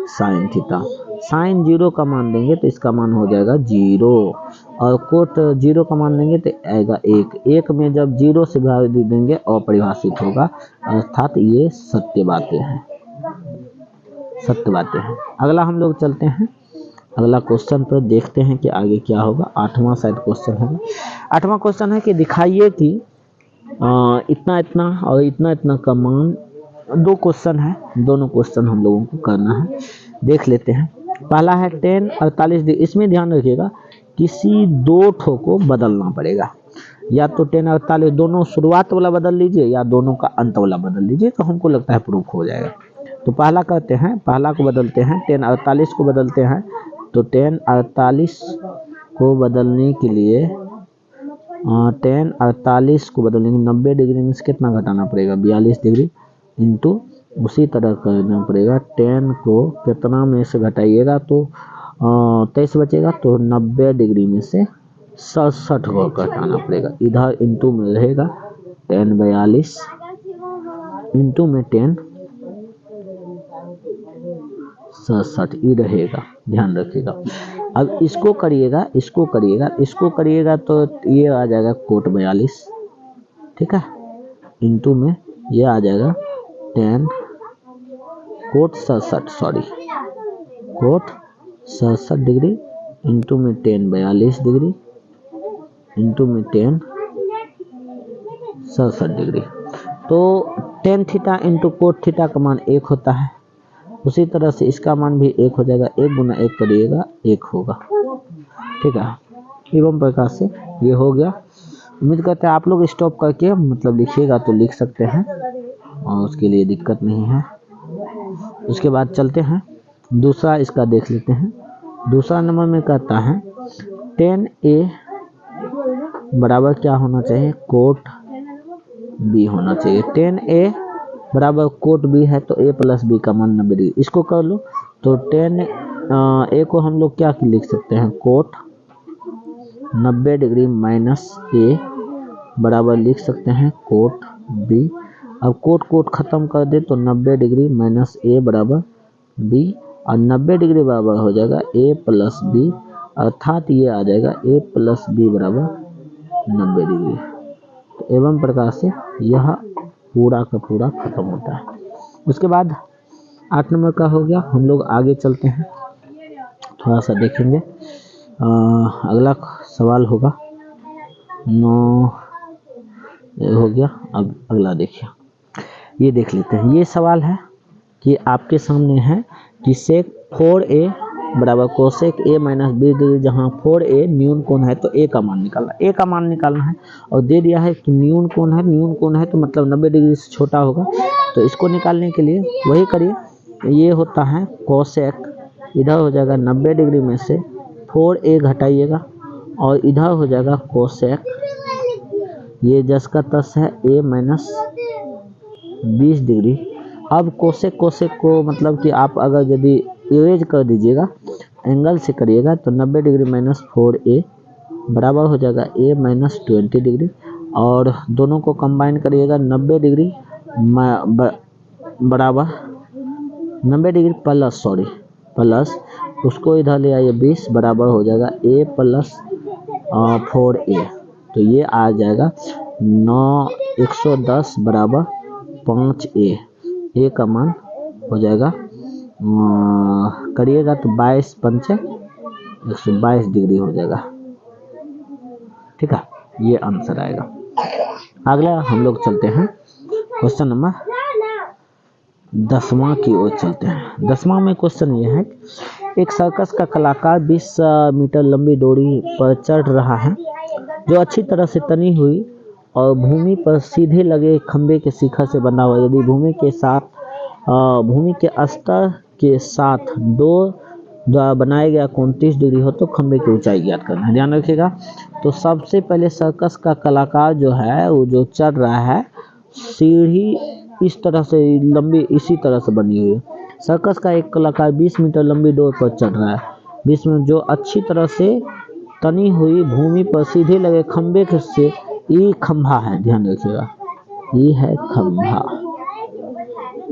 साइन थीटा। साइन 0 का मान देंगे तो इसका मान हो जाएगा 0, और कोट 0 का मान देंगे तो आएगा 1। 1 में जब 0 से भाग देंगे अपरिभाषित होगा, अर्थात ये सत्य बातें हैं, सत्य बातें हैं। अगला हम लोग चलते हैं, अगला क्वेश्चन पर देखते हैं कि आगे क्या होगा। 8वां शायद क्वेश्चन होगा। 8वां क्वेश्चन है कि दिखाइए कि इतना इतना और इतना इतना का मान, 2 क्वेश्चन है, दोनों क्वेश्चन हम लोगों को करना है। देख लेते हैं। पहला है 10 48 डिग्री। इसमें ध्यान रखिएगा, किसी 2 ठो को बदलना पड़ेगा। या तो 1048 दोनों शुरुआत वाला बदल लीजिए या दोनों का अंत वाला बदल लीजिए, तो हमको लगता है प्रूफ हो जाएगा। तो पहला करते हैं, पहला को बदलते हैं, 1048 को बदलते हैं। तो 1048 को बदलने के लिए 1048 को बदलने के 90 डिग्री में से कितना घटाना पड़ेगा, 42 डिग्री, इंटू उसी तरह करना पड़ेगा 10 को कितना में से घटाइएगा तो 23 बचेगा, तो 90 डिग्री में से 67 को घटाना पड़ेगा। इधर इंटू में रहेगा 1042 इंटू में 10 67 ये रहेगा, ध्यान रखिएगा। अब इसको करिएगा, इसको करिएगा, इसको करिएगा तो ये आ जाएगा कोट 42, ठीक है, इंटू में ये आ जाएगा 10 cot 67, sorry cot 67 degree into में 10 42 डिग्री इंटू में 10 67 डिग्री। तो tan theta into cot theta का मान 1 होता है। उसी तरह से इसका मान भी 1 हो जाएगा, 1 गुना 1 करिएगा 1 होगा, ठीक है। एवं प्रकार से ये हो गया। उम्मीद करते हैं आप लोग स्टॉप करके मतलब लिखिएगा तो लिख सकते हैं और उसके लिए दिक्कत नहीं है। उसके बाद चलते हैं दूसरा, इसका देख लेते हैं। दूसरा नंबर में कहता है 10a बराबर क्या होना चाहिए, कोट b होना चाहिए। 10a बराबर कोट b है तो a प्लस b का मान 90 डिग्री। इसको कर लो तो 10a को हम लोग क्या लिख सकते हैं, कोट 90 डिग्री माइनस a बराबर लिख सकते हैं कोट b। अब कोट कोट खत्म कर दे तो 90 डिग्री माइनस a बराबर b, और 90 डिग्री बराबर हो जाएगा a प्लस b, अर्थात ये आ जाएगा a प्लस b बराबर 90 डिग्री। तो एवं प्रकार से यह पूरा का पूरा खत्म होता है। उसके बाद 8 नंबर का हो गया। हम लोग आगे चलते हैं, थोड़ा सा देखेंगे। अगला सवाल होगा 9 हो गया। अब अगला देखिए, ये देख लेते हैं। ये सवाल है कि आपके सामने है कि सेक 4a बराबर कोसेक a माइनस 20 डिग्री, जहाँ 4a न्यून कोण है तो a का मान निकालना, a का मान निकालना है। और दे दिया है कि न्यून कोण है, न्यून कोण है तो मतलब 90 डिग्री से छोटा होगा। तो इसको निकालने के लिए वही करिए, ये होता है कोसेक, इधर हो जाएगा 90 डिग्री में से 4a घटाइएगा और इधर हो जाएगा कोसेक, ये जस का तस है a माइनस 20 डिग्री। अब कोसेक कोसेक को मतलब कि आप अगर यदि इरेज कर दीजिएगा, एंगल से करिएगा, तो 90 डिग्री माइनस 4a बराबर हो जाएगा a माइनस 20 डिग्री। और दोनों को कंबाइन करिएगा, 90 डिग्री बराबर 90 डिग्री प्लस, सॉरी प्लस, उसको इधर ले आइए 20 बराबर हो जाएगा a प्लस 4a। तो ये आ जाएगा 110 बराबर 5a, a का मान हो जाएगा करिएगा तो 22 पंचे 122 डिग्री हो जाएगा, ठीक है। ये आंसर आएगा। अगला हम लोग चलते हैं क्वेश्चन नंबर 10वां की ओर चलते हैं। 10वां में क्वेश्चन ये है, एक सर्कस का कलाकार 20 मीटर लंबी डोरी पर चढ़ रहा है जो अच्छी तरह से तनी हुई और भूमि पर सीधे लगे खंबे के शिखर से बना हुआ। यदि भूमि के स्तर के साथ दो द्वारा बनाया गया कोण 30 डिग्री हो तो खंबे की ऊंचाई ज्ञात करना है। ध्यान रखिएगा। तो सबसे पहले सर्कस का कलाकार जो है वो जो चढ़ रहा है, सीढ़ी इस तरह से लंबी इसी तरह से बनी हुई है। सर्कस का एक कलाकार 20 मीटर लंबी डोर पर चढ़ रहा है, 20 में जो अच्छी तरह से तनी हुई भूमि पर सीधे लगे खंबे से, ये खंभा है, ध्यान रखिएगा, ये है खंभा,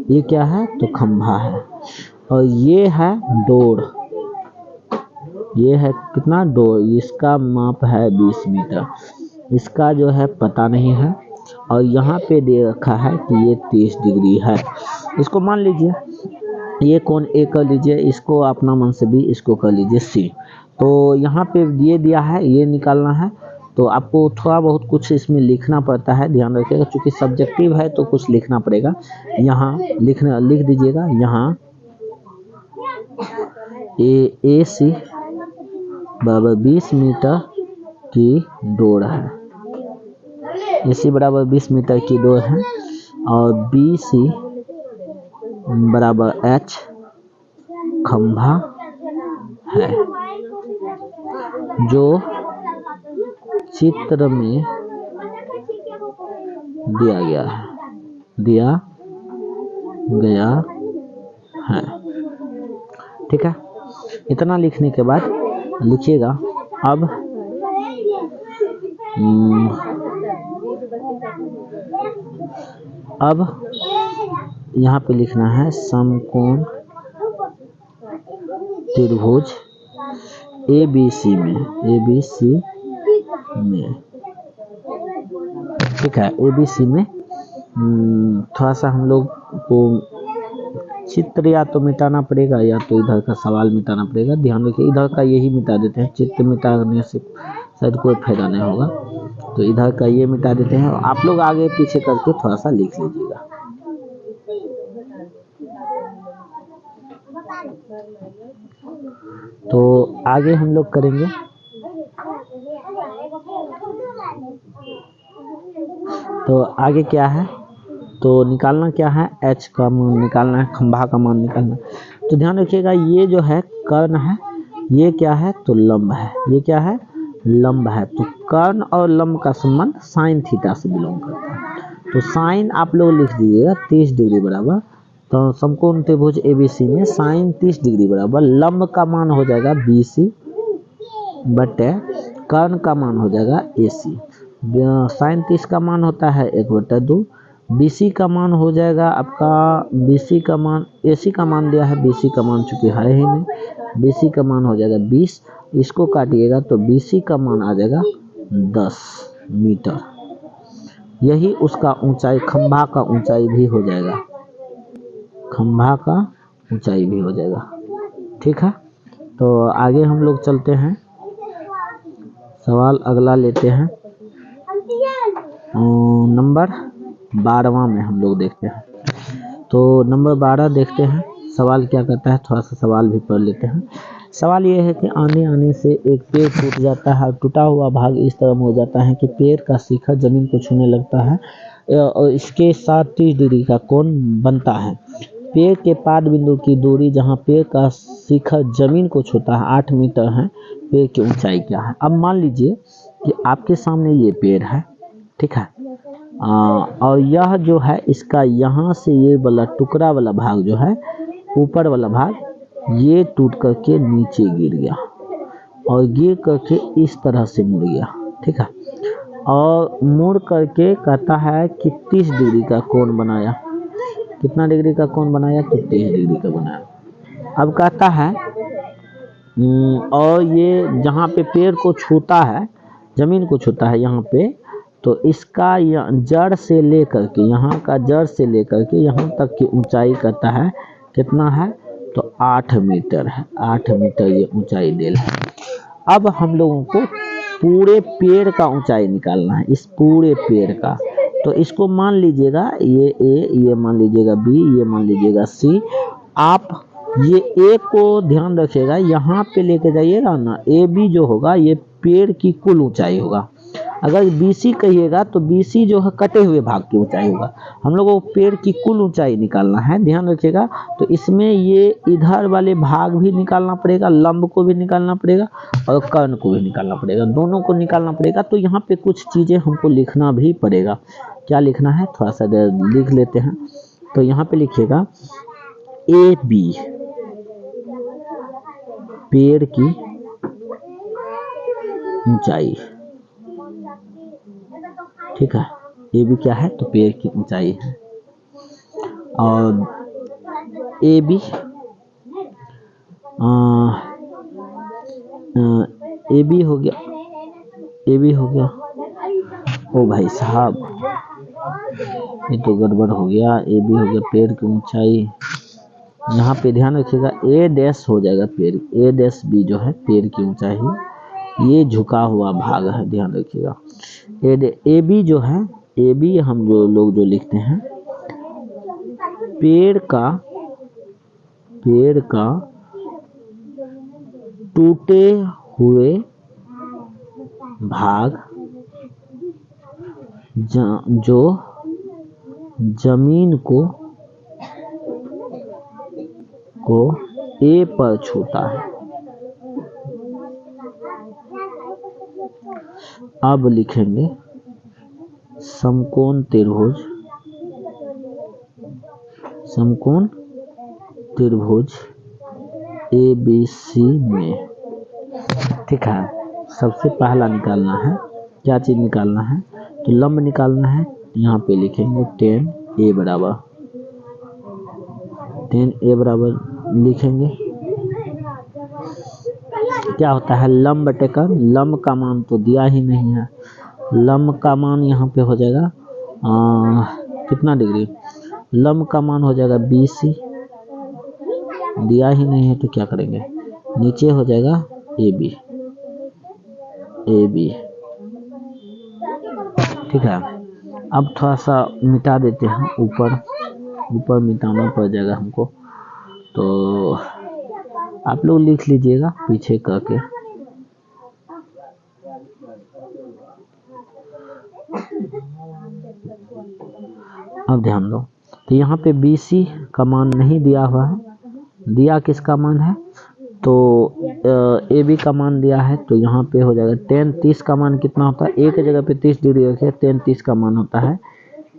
ये क्या है तो खंभा है। और ये है डोर, ये है कितना डोर, इसका माप है 20 मीटर, इसका जो है पता नहीं है। और यहाँ पे दे रखा है कि ये 30 डिग्री है। इसको मान लीजिए ये कोण ए कर लीजिए, इसको अपना मन से भी इसको कर लीजिए सी। तो यहाँ पे ये दिया है, ये निकालना है। तो आपको थोड़ा बहुत कुछ इसमें लिखना पड़ता है, ध्यान रखिएगा, क्योंकि सब्जेक्टिव है तो कुछ लिखना पड़ेगा। यहाँ लिख दीजिएगा, यहाँ ए सी बराबर 20 मीटर की डोर है, AC बराबर 20 मीटर की डोर है और BC बराबर H खंभा है जो चित्र में दिया गया है। ठीक है, इतना लिखने के बाद लिखिएगा अब यहाँ पे लिखना है समकोण त्रिभुज ABC में ठीक है, ABC में थोड़ा सा हम लोग को चित्र या तो मिटाना पड़ेगा या तो इधर का सवाल मिटाना पड़ेगा। ध्यान रखिए, इधर का यही मिटा देते हैं, चित्र मिटाने से शायद कोई फायदा नहीं होगा, तो इधर का ये मिटा देते हैं। आप लोग आगे पीछे करके थोड़ा सा लिख लीजिएगा। तो आगे हम लोग करेंगे तो आगे क्या है, तो निकालना क्या है, H का मान निकालना है, खंभा का मान निकालना है। तो ध्यान रखिएगा, ये जो है कर्ण है, ये क्या है तो लंब है, ये क्या है लंब है। तो कर्ण और लंब का संबंध साइन थीटा से बिलोंग करता है। तो साइन आप लोग लिख दीजिएगा 30 डिग्री बराबर, तो समकोण त्रिभुज ABC में साइन 30 डिग्री बराबर लंब का मान हो जाएगा BC बटे कर्ण का मान हो जाएगा AC। साइन 30 का मान होता है 1/2, BC का मान हो जाएगा आपका, BC का मान AC का मान दिया है, BC का मान चूंकि है ही नहीं, BC का मान हो जाएगा 20, इसको काटिएगा तो BC का मान आ जाएगा 10 मीटर। यही उसका ऊंचाई, खंभा का ऊंचाई भी हो जाएगा, खंभा का ऊंचाई भी हो जाएगा। ठीक है, तो आगे हम लोग चलते हैं, सवाल अगला लेते हैं, नंबर 12वां में हम लोग देखते हैं। तो नंबर 12 देखते हैं, सवाल क्या कहता है, थोड़ा सा सवाल भी पढ़ लेते हैं। सवाल ये है कि आने से एक पेड़ टूट जाता है, टूटा हुआ भाग इस तरह हो जाता है कि पेड़ का शिखर जमीन को छूने लगता है और इसके साथ 30 डिग्री का कोण बनता है। पेड़ के पाद बिंदु की दूरी जहां पेड़ का शिखर जमीन को छूता है 8 मीटर है। पेड़ की ऊंचाई क्या है। अब मान लीजिए कि आपके सामने ये पेड़ है, ठीक है, और यह जो है इसका यहाँ से ये वाला टुकड़ा वाला भाग जो है, ऊपर वाला भाग ये टूट करके नीचे गिर गया और गिर करके इस तरह से मुड़ गया। ठीक है, और मुड़ करके कहता है कि 30 डिग्री का कोण बनाया। कितना डिग्री का कोण बनाया तो 30 डिग्री का बनाया। अब कहता है और ये जहाँ पे पेड़ को छूता है, जमीन को छूता है यहाँ पे, तो इसका जड़ से लेकर के, यहाँ का जड़ से लेकर के यहाँ तक की ऊंचाई कहता है कितना है तो 8 मीटर है। 8 मीटर ये ऊंचाई देल है। अब हम लोगों को पूरे पेड़ का ऊंचाई निकालना है, इस पूरे पेड़ का। तो इसको मान लीजिएगा ये A, ये मान लीजिएगा B, ये मान लीजिएगा C। आप ये A को ध्यान रखिएगा, यहाँ पे लेके जाइएगा ना, AB जो होगा ये पेड़ की कुल ऊंचाई होगा। अगर BC कहिएगा तो BC जो है कटे हुए भाग की ऊंचाई होगा। हम लोग को पेड़ की कुल ऊंचाई निकालना है, ध्यान रखिएगा। तो इसमें ये इधर वाले भाग भी निकालना पड़ेगा, लंब को भी निकालना पड़ेगा और कर्ण को भी निकालना पड़ेगा, दोनों को निकालना पड़ेगा। तो यहाँ पे कुछ चीजें हमको लिखना भी पड़ेगा। क्या लिखना है थोड़ा सा लिख लेते हैं। तो यहाँ पे लिखिएगा AB पेड़ की ऊंचाई, ठीक है, ये भी क्या है तो पेड़ की ऊंचाई है। और AB AB हो गया, AB हो गया। ओ भाई साहब ये तो गड़बड़ हो गया। AB हो गया पेड़ की ऊंचाई, यहाँ पे ध्यान रखिएगा A डैश हो जाएगा पेड़, A डैश B जो है पेड़ की ऊंचाई, ये झुका हुआ भाग है, ध्यान रखिएगा। AB जो है, AB हम लोग जो लिखते हैं पेड़ का टूटे हुए भाग जो जमीन को ए पर छूता है। अब लिखेंगे समकोण त्रिभुज ABC में, ठीक है। सबसे पहला निकालना है, क्या चीज निकालना है, तो लंब निकालना है। यहाँ पे लिखेंगे tan A बराबर लिखेंगे। क्या होता है लंब बटे कर्ण, लंब का मान तो दिया ही नहीं है, लंब का मान यहाँ पे हो जाएगा कितना डिग्री, लंब का मान हो जाएगा BC, दिया ही नहीं है तो क्या करेंगे, नीचे हो जाएगा AB, ठीक है। अब थोड़ा सा मिटा देते हैं, ऊपर मिटाना पड़ जाएगा हमको, तो आप लोग लिख लीजिएगा पीछे करके। अब ध्यान दो, तो यहाँ पे BC का मान नहीं दिया हुआ है, दिया किसका मान है, तो AB का मान दिया है, तो यहाँ पे हो जाएगा tan 30 का मान कितना होता है, एक जगह पे 30 डिग्री रखे, tan 30 का मान होता है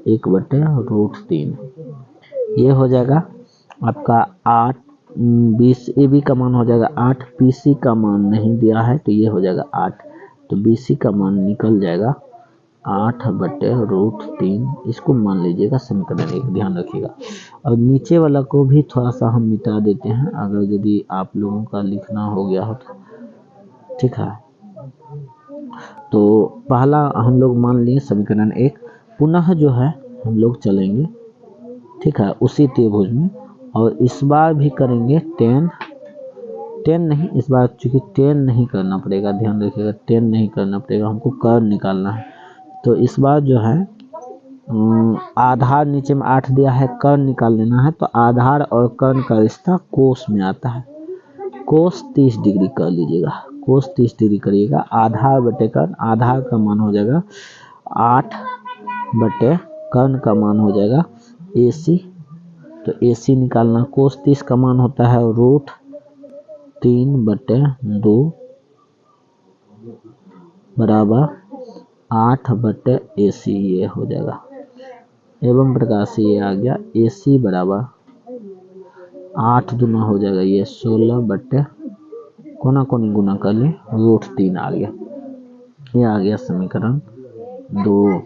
1/√3। ये हो जाएगा आपका 8, 20 AB का मान हो जाएगा 8, BC का मान नहीं दिया है तो ये हो जाएगा 8, तो BC का मान निकल जाएगा 8/√3। इसको मान लीजिएगा समीकरण 1, ध्यान रखिएगा। और नीचे वाला को भी थोड़ा सा हम मिटा देते हैं, अगर यदि आप लोगों का लिखना हो गया हो तो, ठीक है। तो पहला हम लोग मान लिए समीकरण 1, पुनः जो है हम लोग चलेंगे, ठीक है, उसी त्रिभुज में, और इस बार भी करेंगे tan नहीं, इस बार चूंकि tan नहीं करना पड़ेगा, ध्यान रखिएगा, tan नहीं करना पड़ेगा, हमको कर्ण निकालना है। तो इस बार जो है आधार नीचे में 8 दिया है, कर्ण निकाल लेना है, तो आधार और कर्ण का रिश्ता कोस में आता है, कोस 30 डिग्री कर लीजिएगा, कोस 30 डिग्री करिएगा, आधार बटे कर्ण, आधार का मान हो जाएगा 8 बटे कर्ण का मान हो जाएगा AC, तो AC निकालना, कोस 30 का मान होता है √3/2 बराबर 8/AC, ये हो जाएगा। एवं प्रकार से ये आ गया AC बराबर 8 दूना हो जाएगा ये 16 बटे कोना कोनी गुना कर ले √3 आ गया, ये आ गया समीकरण 2।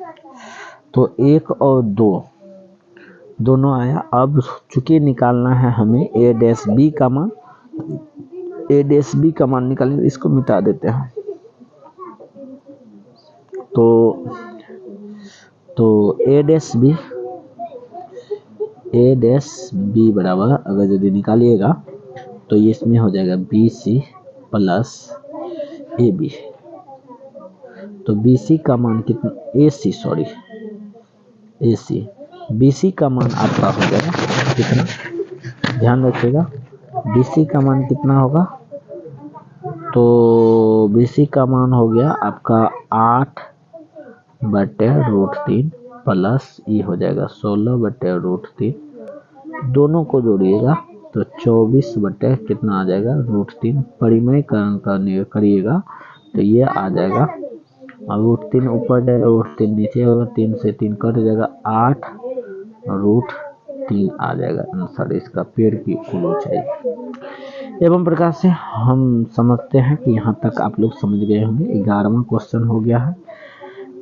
तो 1 और 2 दोनों आया। अब चूंकि निकालना है हमें A' B का मान निकालेंगे, इसको मिटा देते हैं। तो A' B बराबर अगर यदि निकालिएगा तो ये इसमें हो जाएगा BC प्लस AB, तो BC का मान कितना, AC BC का मान आपका हो जाएगा कितना, ध्यान रखिएगा, BC का मान कितना होगा, तो BC का मान हो गया आपका 8/√3 प्लस ये हो जाएगा 16/√3, दोनों को जोड़िएगा तो 24 बटे कितना आ जाएगा √3, परिमेयकरण करिएगा तो ये आ जाएगा, और √3 ऊपर जाएगा, √3 नीचे होगा, 3 से 3 कट जाएगा, 8√3 आ जाएगा आंसर इसका, पेड़ की कुल ऊंचाई। एवं प्रकार से हम समझते हैं कि यहाँ तक आप लोग समझ गए होंगे। 11वां क्वेश्चन हो गया है,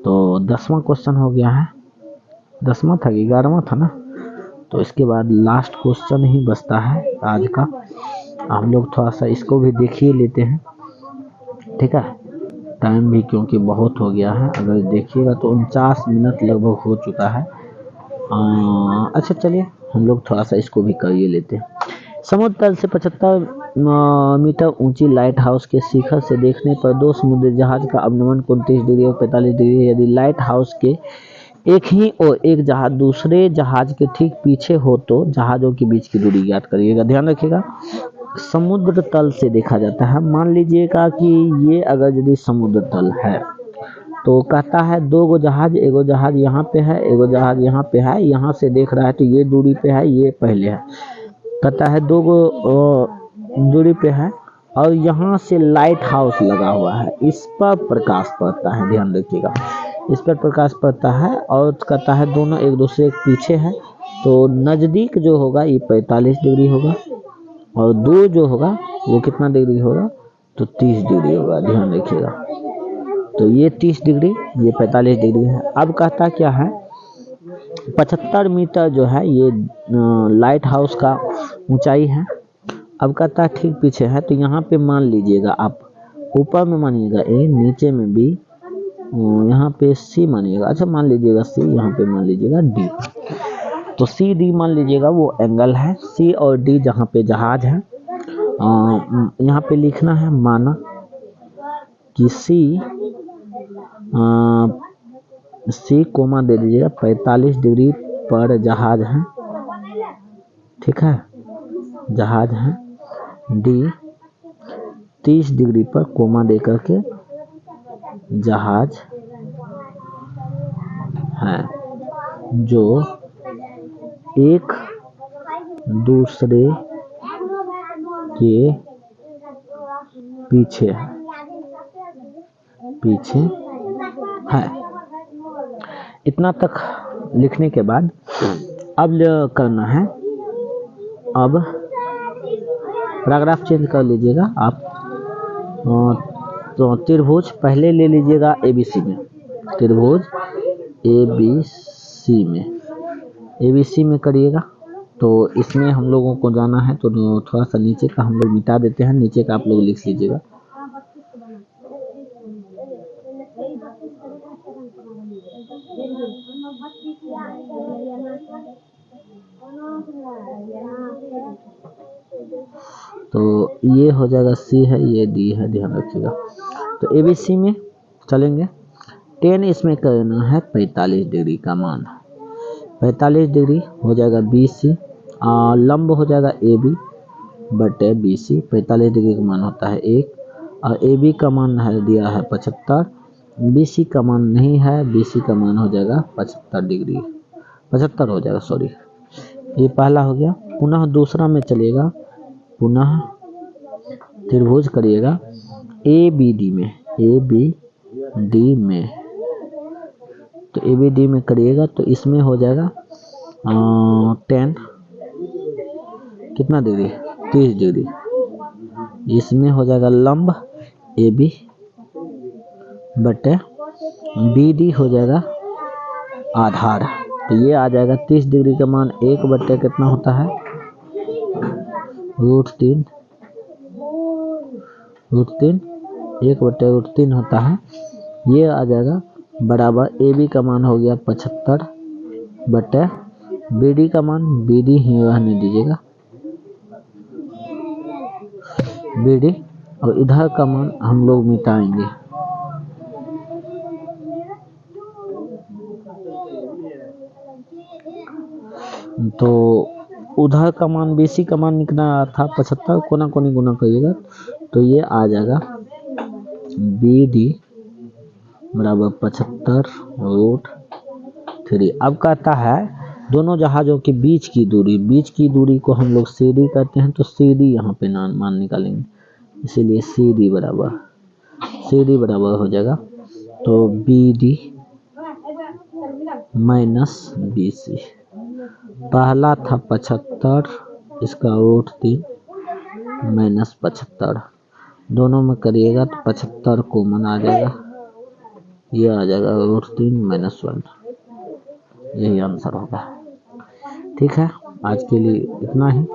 तो 10वां क्वेश्चन हो गया है, 10वां था 11वां था ना, तो इसके बाद लास्ट क्वेश्चन ही बचता है आज का। हम लोग थोड़ा सा इसको भी देख ही लेते हैं, ठीक है, टाइम भी क्योंकि बहुत हो गया है, अगर देखिएगा तो 49 मिनट लगभग हो चुका है। अच्छा चलिए हम लोग थोड़ा सा इसको भी कर ही लेते हैं। समुद्र तल से 75 मीटर ऊंची लाइट हाउस के शिखर से देखने पर 2 समुद्री जहाज का अवनमन 29 डिग्री और 45 डिग्री। यदि लाइट हाउस के एक ही और एक जहाज दूसरे जहाज के ठीक पीछे हो तो जहाजों के बीच की दूरी ज्ञात करिएगा। ध्यान रखिएगा, समुद्र तल से देखा जाता है। मान लीजिएगा कि ये अगर यदि समुद्र तल है तो कहता है दो गो जहाज, एगो जहाज यहाँ पे है, एगो जहाज यहाँ पे है, यहाँ से देख रहा है तो ये दूरी पे है, ये पहले है। कहता है दो गो दूरी पे है और यहाँ से लाइट हाउस लगा हुआ है, इस पर प्रकाश पड़ता है, ध्यान रखिएगा, इस पर प्रकाश पड़ता है। और कहता है दोनों एक दूसरे के पीछे है, तो नज़दीक जो होगा ये 45 डिग्री होगा और दूर जो होगा वो कितना डिग्री होगा, तो 30 डिग्री होगा, ध्यान रखिएगा। तो ये 30 डिग्री, ये 45 डिग्री है। अब कहता क्या है 75 मीटर जो है ये लाइट हाउस का ऊंचाई है। अब कहता है ठीक पीछे है, तो यहाँ पे मान लीजिएगा आप, ऊपर में मानिएगा ए, नीचे में बी, यहाँ पे सी मानिएगा, अच्छा मान लीजिएगा सी, यहाँ पे मान लीजिएगा डी। तो सी डी मान लीजिएगा वो एंगल है, सी और डी जहाँ पे जहाज है। यहाँ पे लिखना है माना कि सी कोमा दे दीजिएगा 45 डिग्री पर जहाज है, ठीक है, जहाज है। डी 30 डिग्री पर कोमा दे करके जहाज है जो एक दूसरे के पीछे है। इतना तक लिखने के बाद अब करना है, अब पैराग्राफ चेंज कर लीजिएगा आप। तो त्रिभुज पहले ले लीजिएगा ABC में, त्रिभुज ABC में करिएगा। तो इसमें हम लोगों को जाना है, तो थोड़ा सा नीचे का हम लोग मिटा देते हैं, नीचे का आप लोग लिख लीजिएगा। तो ये हो जाएगा C है, ये D है, ध्यान रखिएगा। तो ABC में चलेंगे, 10 इसमें करना है 45 डिग्री का मान, 45 डिग्री हो जाएगा BC, लंब हो जाएगा AB बटे BC। 45 डिग्री का मान होता है 1 और AB का मान है दिया है 75, BC का मान नहीं है, BC का मान हो जाएगा 75 डिग्री, 75 हो जाएगा, सॉरी। ये पहला हो गया। पुनः दूसरा में चलेगा, पुनः त्रिभुज करिएगा ABD में, तो ABD में करिएगा तो इसमें हो जाएगा 10 कितना डिग्री, 30 डिग्री। इसमें हो जाएगा लंब AB बटे BD हो जाएगा आधार, तो ये आ जाएगा 30 डिग्री का मान 1 बटे कितना होता है, √3, 1 बटे √3 होता है। ये आ जाएगा बराबर AB का मान हो गया 75 बटे BD का मान, BD ही रहने दीजिएगा, BD, और इधर का मान हम लोग मिटाएंगे। तो उधर का मान BC का मान निकला था 75, कोना कोनी गुना करिएगा तो ये आ जाएगा BD बराबर 75√3। अब कहता है दोनों जहाजों के बीच की दूरी को हम लोग CD कहते हैं, तो CD यहाँ पे मान निकालेंगे, इसीलिए CD बराबर हो जाएगा तो BD माइनस BC। पहला था 75, इसका √3 माइनस 75, दोनों में करिएगा तो 75 कॉमन आ जाएगा, ये आ जाएगा √3 माइनस 1, यही आंसर होगा। ठीक है, आज के लिए इतना ही।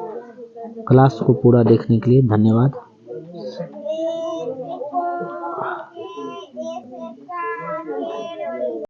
क्लास को पूरा देखने के लिए धन्यवाद।